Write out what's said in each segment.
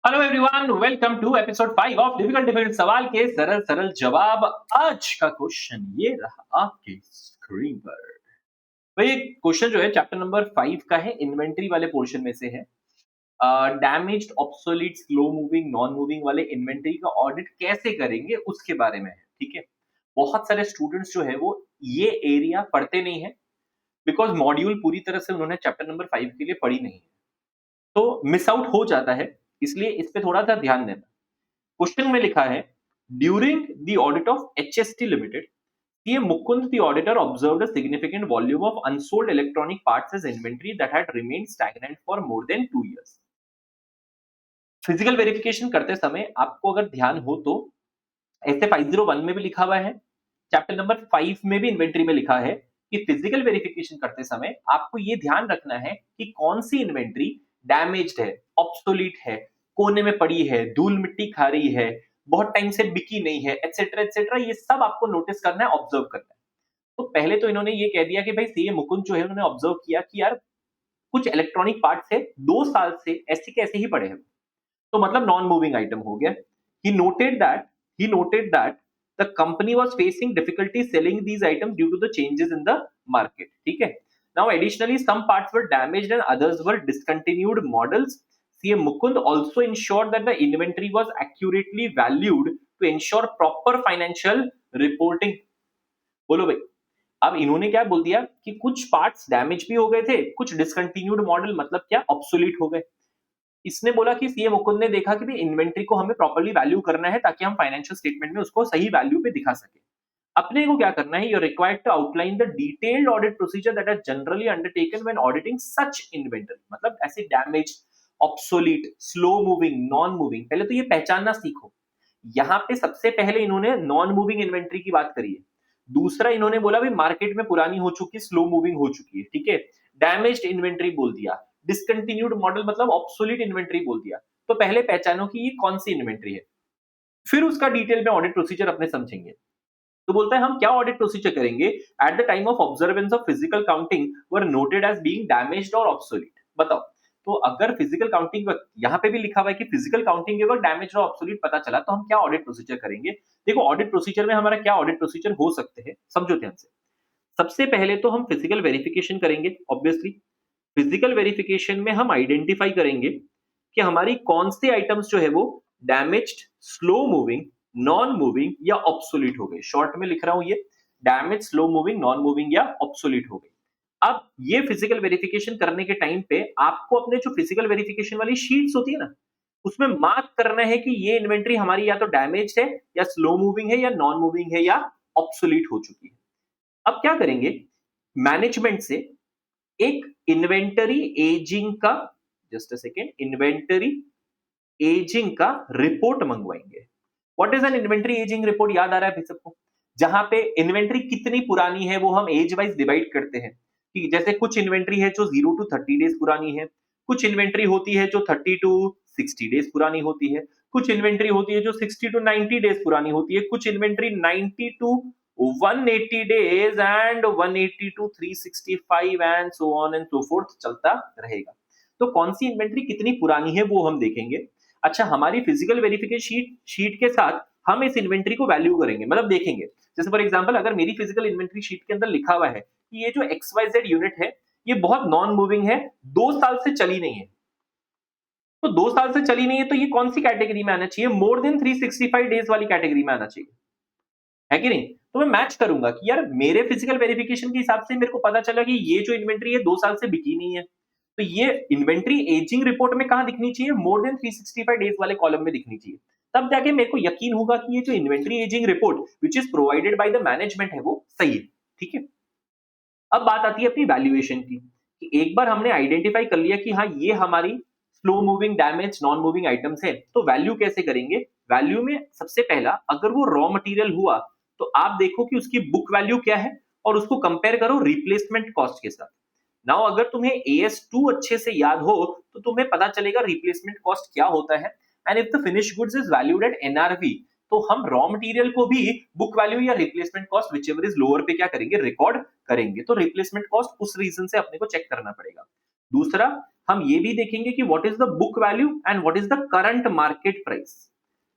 Hello everyone, welcome to episode 5 of difficult सवाल के सरल सरल जवाब। आज का क्वेश्चन ये रहा आपके स्क्रीन पर। भाई क्वेश्चन जो है चैप्टर नंबर 5 का है, इन्वेंटरी वाले पोर्शन में से है। Damaged, obsolete, slow moving, non moving वाले इन्वेंटरी का ऑडिट कैसे करेंगे उसके बारे में है। ठीक है, बहुत सारे स्टूडेंट्स जो है वो ये एरिया पढ़ते नहीं है, बिकॉज मॉड्यूल पूरी तरह से उन्होंने चैप्टर नंबर 5 के लिए पढ़ी नहीं है, तो मिस आउट हो जाता है। इसलिए इस पे थोड़ा सा ध्यान देना। क्वेश्चन में लिखा है, during the audit of HST limited, CA Mukund the auditor observed a significant volume of unsold electronic parts as inventory that had remained stagnant for more than 2 years. Physical verification करते समय आपको अगर ध्यान हो तो ऐसे 501 में भी लिखा हुआ है, चैप्टर नंबर 5 में भी इन्वेंटरी में लिखा है कि फिजिकल वेरिफिकेशन करते समय आपको ये ध्यान रखना है कि कौन सी इन्वेंटरी डैमेज्ड है, ऑब्सोलीट है, कोने में पड़ी है, धूल मिट्टी खा रही है, बहुत टाइम से बिकी नहीं है, एटसेट्रा एटसेट्रा, ये सब आपको नोटिस करना है, ऑब्जर्व करना है। तो पहले तो इन्होंने ये कह दिया कि भाई सीए मुकुंद जो है उन्होंने ऑब्जर्व किया कि यार कुछ इलेक्ट्रॉनिक पार्ट्स है 2 साल से ऐसे के ऐसे ही पड़े हैं, तो मतलब नॉन मूविंग आइटम हो गया। he noted that he noted that the company was facing difficulty selling these items due to the changes in the market. ठीक है, now additionally some parts were damaged and others were discontinued models. CM Mukund also ensured that the inventory was accurately valued to ensure proper financial reporting. बोलो भाई, अब इन्होंने क्या बोल दिया कि कुछ पार्ट्स डैमेज भी हो गए थे, कुछ डिसकंटिन्यूड मॉडल मतलब क्या, ऑब्सोलीट हो गए। इसने बोला कि सीए मुकुंद ने देखा कि भी इन्वेंटरी को हमें प्रॉपर्ली वैल्यू करना है ताकि हम फाइनेंशियल स्टेटमेंट में उसको सही वैल्यू पे दिखा सके। अपने को क्या करना है, you required to outline the detailed audit procedure that are generally undertaken when auditing such inventory. मतलब ऐसे damage, obsolete, slow moving, non moving, पहले तो ये पहचानना सीखो। यहाँ पे सबसे पहले इन्होंने नॉन मूविंग इन्वेंटरी की बात करी है। दूसरा इन्होंने बोला भी मार्केट में पुरानी हो चुकी, स्लो मूविंग हो चुकी है। ठीक है, डैमेज्ड इन्वेंटरी बोल दिया, डिसकंटिन्यूड मॉडल मतलब ऑब्सोलीट इन्वेंटरी बोल दिया। तो पहले पहचानो कि ये कौन सी इन्वेंटरी है, फिर उसका डिटेल में ऑडिट प्रोसीजर अपने समझेंगे। तो बोलता है हम क्या ऑडिट प्रोसीजर करेंगे, at the time of observance of physical counting were noted as being damaged और ऑब्सोलीट। बताओ, तो अगर फिजिकल काउंटिंग वक्त, यहाँ पे भी लिखा हुआ है कि फिजिकल काउंटिंग के वक्त डैमेज और ऑब्सोलीट पता चला, तो हम क्या ऑडिट प्रोसीजर करेंगे। देखो ऑडिट प्रोसीजर में हमारा क्या ऑडिट प्रोसीजर हो सकते हैं, समझो ध्यान से। सबसे पहले तो हम फिजिकल वेरिफिकेशन करेंगे, ऑब्वियसली। फिजिकल वेरिफिकेशन में हम आइडेंटिफाई करेंगे कि हमारी कौन सी आइटम्स जो है वो damaged, slow moving, non moving या ऑब्सोलीट हो गई। शॉर्ट में लिख रहा हूं ये, damage, slow moving, non moving या ऑब्सोलीट हो गई। अब ये फिजिकल वेरिफिकेशन करने के टाइम पे आपको अपने जो फिजिकल वेरिफिकेशन वाली शीट्स होती है ना, उसमें मार्क करना है कि ये इन्वेंटरी हमारी या तो डैमेज है या स्लो मूविंग है या नॉन मूविंग है या ऑब्सोलीट हो चुकी है। अब क्या करेंगे, मैनेजमेंट से एक इन्वेंटरी एजिंग का, just a second, inventory ageing का रिपोर्ट मंगवाएंगे। What is an inventory ageing report, याद आ रहा है भाई सबको, जहां पे इन्वेंटरी कितनी पुरानी है वो हम एज वाइज डिवाइड करते हैं। कि जैसे कुछ इन्वेंटरी है जो 0 to 30 डेज पुरानी है, कुछ इन्वेंटरी होती है जो 30 to 60 डेज पुरानी होती है, कुछ इन्वेंटरी होती है जो 60 to 90 डेज पुरानी होती है, कुछ inventory 90 to 180 days and 180 to 365 and so on and so fourth चलता रहेगा। तो कौन सी इन्वेंटरी कितनी पुरानी है वो हम देखेंगे। अच्छा, हमारी फिजिकल वेरिफिकेशन शीट के साथ हम इस इन्वेंटरी को वैल्यू करेंगे, मतलब देखेंगे। जैसे फॉर एग्जांपल अगर मेरी फिजिकल इन्वेंटरी शीट के अंदर लिखा हुआ है कि ये जो XYZ यूनिट है ये बहुत नॉन मूविंग है, 2 साल से चली नहीं है, तो 2 साल से चली नहीं है तो ये कौन सी कैटेगरी में आना चाहिए, मोर देन 365 डेज वाली कैटेगरी में आना चाहिए, है कि नहीं। तो मैं मैच करूंगा कि यार मेरे फिजिकल वेरिफिकेशन के हिसाब से मेरे को पता चला कि ये जो इन्वेंटरी है 2 साल से बिकी नहीं है, तो ये इन्वेंटरी एजिंग रिपोर्ट में कहां दिखनी चाहिए, मोर देन 365 डेज वाले कॉलम में दिखनी चाहिए। तब जाके मेरे को यकीन होगा कि ये जो inventory ageing report which is provided by the management है वो सही है। ठीक है, अब बात आती है अपनी वैल्यूएशन की, कि एक बार हमने आइडेंटिफाई कर लिया कि हाँ ये हमारी slow moving, damage, non moving items है, तो वैल्यू कैसे करेंगे। वैल्यू में सबसे पहला, अगर वो रॉ मटेरियल हुआ तो आप देखो कि उसकी बुक वैल्यू क्या है और उसको कंपेयर करो रिप्लेसमेंट कॉस्ट के साथ। नाउ अगर तुम्हें AS2 अच्छे से याद हो तो तुम्हें पता चलेगा रिप्लेसमेंट कॉस्ट क्या होता है। And if the finish goods is valued at NRV, तो हम रॉ मटेरियल को भी बुक वैल्यू या replacement cost which ever is lower पे क्या करेंगे, रिकॉर्ड करेंगे। तो रिप्लेसमेंट कॉस्ट उस रीजन से अपने को चेक करना पड़ेगा। दूसरा हम ये भी देखेंगे कि what is the book value and what is the current market price.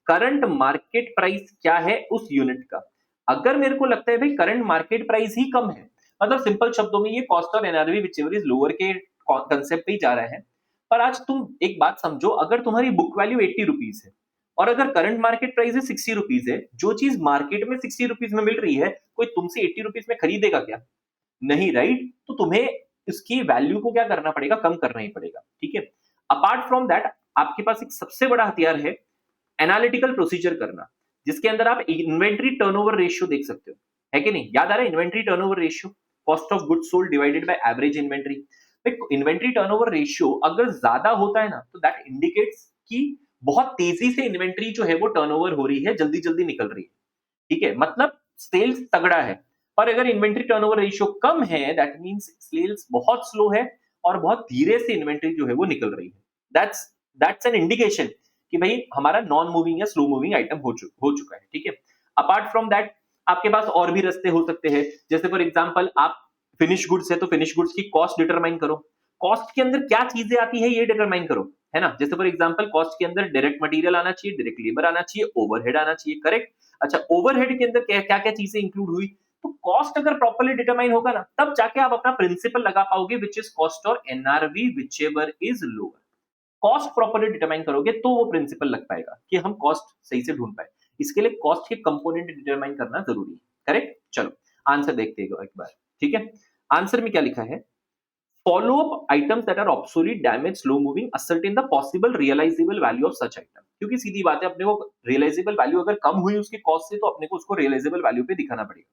Current market price क्या है उस यूनिट का। अगर मेरे को लगता है भाई करंट मार्केट प्राइस ही कम है, मतलब सिंपल शब्दों में ये कॉस्ट और एनआरवी विचएवर इज लोअर के कंसेप्ट पे ही जा रहा है। पर आज तुम एक बात समझो, अगर तुम्हारी बुक वैल्यू 80 रुपीज है और अगर करंट मार्केट प्राइस है 60 रुपीज है, जो चीज मार्केट में 60 रुपीज में मिल रही है कोई तुमसे 80 रुपीज में खरीदेगा क्या? नहीं, राइट? तो तुम्हें इसकी वैल्यू को क्या करना पड़ेगा, कम करना ही पड़ेगा। ठीक है, अपार्ट फ्रॉम दैट आपके पास एक सबसे बड़ा हथियार है एनालिटिकल प्रोसीजर करना, जिसके अंदर आप इन्वेंट्री टर्नओवर रेशियो देख सकते हो, है कि नहीं? याद आ रहा है inventory turnover ratio, cost of goods sold divided by average inventory. Inventory turnover ratio अगर ज्यादा होता है ना, तो दैट इंडिकेट्स कि बहुत तेजी से इन्वेंट्री जो है वो टर्नओवर हो रही है, जल्दी जल्दी निकल रही है। ठीक है, मतलब सेल्स तगड़ा है। पर अगर इन्वेंट्री टर्नओवर रेशियो कम है, दैट मींस सेल्स बहुत स्लो है और बहुत धीरे से इन्वेंट्री जो है वो निकल रही है। दैट्स दैट्स एन इंडिकेशन कि भाई हमारा नॉन मूविंग या स्लो मूविंग आइटम हो चुका है। ठीक है, अपार्ट फ्रॉम दैट आपके पास और भी रास्ते हो सकते हैं, जैसे फॉर एग्जांपल आप फिनिश गुड्स है तो फिनिश गुड्स की कॉस्ट डिटरमाइन करो, कॉस्ट के अंदर क्या चीजें आती है ये डिटरमाइन करो, है ना? जैसे फॉर एग्जांपल कॉस्ट के अंदर डायरेक्ट मटेरियल आना चाहिए, डायरेक्ट लेबर आना चाहिए, ओवरहेड आना चाहिए, करेक्ट? अच्छा, ओवरहेड के अंदर क्या क्या चीजें इंक्लूड हुई, तो कॉस्ट अगर प्रॉपर्ली डिटरमाइन होगा ना, तब जाके आप अपना प्रिंसिपल लगा पाओगे, विच इज कॉस्ट और NRV whichever is lower. Cost properly determine करोगे तो वो प्रिंसिपल लग पाएगा कि हम कॉस्ट सही से ढूंढ पाए। इसके लिए कॉस्ट के कंपोनेंट डिटरमाइन करना जरूरी है, करेक्ट? चलो आंसर देखते हैं एक बार। ठीक है, आंसर में क्या लिखा है? Follow up items that are obsolete, damaged, slow moving, ascertain the possible realizable value of such item। क्योंकि सीधी बात है, अपने को रियलाइजेबल वैल्यू अगर कम हुई उसके कॉस्ट से, तो अपने को उसको रियलाइजेबल वैल्यू पे दिखाना पड़ेगा।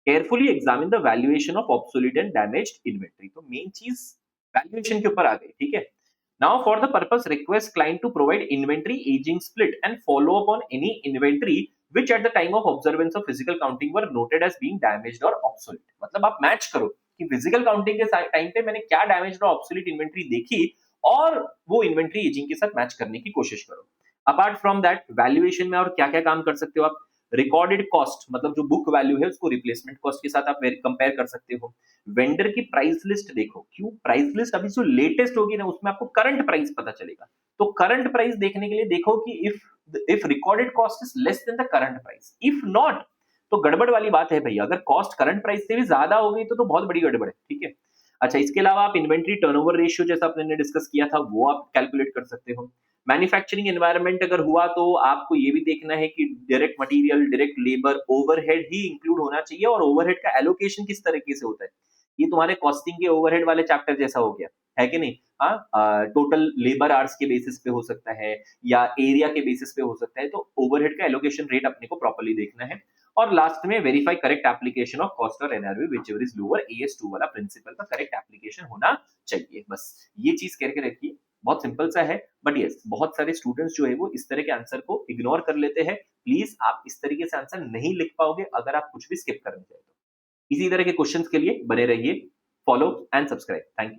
Carefully examine the valuation of obsolete and damaged inventory. तो मेन चीज वैल्यूएशन के ऊपर आ गई। ठीक है, now for the purpose request client to provide inventory ageing split and follow up on any inventory which at the time of observance of physical counting were noted as being damaged or obsolete। मतलब आप match करो कि physical counting के time पे मैंने क्या damaged और obsolete inventory देखी, और वो इन्वेंट्री एजिंग के साथ मैच करने की कोशिश करो। अपार्ट फ्रॉम दैट वैल्यूएशन में और क्या क्या काम कर सकते हो आप? रिकॉर्डेड कॉस्ट, मतलब जो बुक वैल्यू है उसको रिप्लेसमेंट कॉस्ट के साथ आप कंपेयर कर सकते हो। वेंडर की प्राइस लिस्ट देखो, क्यों? प्राइस लिस्ट अभी जो लेटेस्ट होगी ना, उसमें आपको करंट प्राइस पता चलेगा। तो करंट प्राइस देखने के लिए देखो कि if recorded cost is less than the current price, if not तो गड़बड़ वाली बात है भैया। अगर कॉस्ट करंट प्राइस से भी ज्यादा हो गई तो बहुत बड़ी गड़बड़ है। ठीक है, अच्छा, इसके अलावा आप इन्वेंट्री टर्नओवर रेशियो जैसा आपने डिस्कस किया था वो आप कैलकुलेट कर सकते हो। मैन्युफैक्चरिंग एनवायरनमेंट अगर हुआ तो आपको ये भी देखना है कि direct material, direct labour, overhead ही इंक्लूड होना चाहिए, और ओवरहेड का एलोकेशन किस तरीके से होता है। ये तुम्हारे कॉस्टिंग के ओवरहेड वाले चैप्टर जैसा हो गया, है कि नहीं? हाँ, टोटल लेबर आवर्स के बेसिस पे हो सकता है या एरिया के बेसिस पे हो सकता है, तो ओवरहेड का एलोकेशन रेट अपने को प्रॉपर्ली देखना है। और लास्ट में verify correct application of cost और NRV whichever is lower, AS2 वाला प्रिंसिपल का करेक्ट एप्लीकेशन होना चाहिए। बस ये चीज करके रखिए, बहुत सिंपल सा है। बट यस, बहुत सारे स्टूडेंट्स जो है वो इस तरह के आंसर को इग्नोर कर लेते हैं। प्लीज आप इस तरीके से आंसर नहीं लिख पाओगे अगर आप कुछ भी स्किप करना चाहते हो। इसी तरह के क्वेश्चंस के लिए बने रहिए, follow and subscribe. Thank you.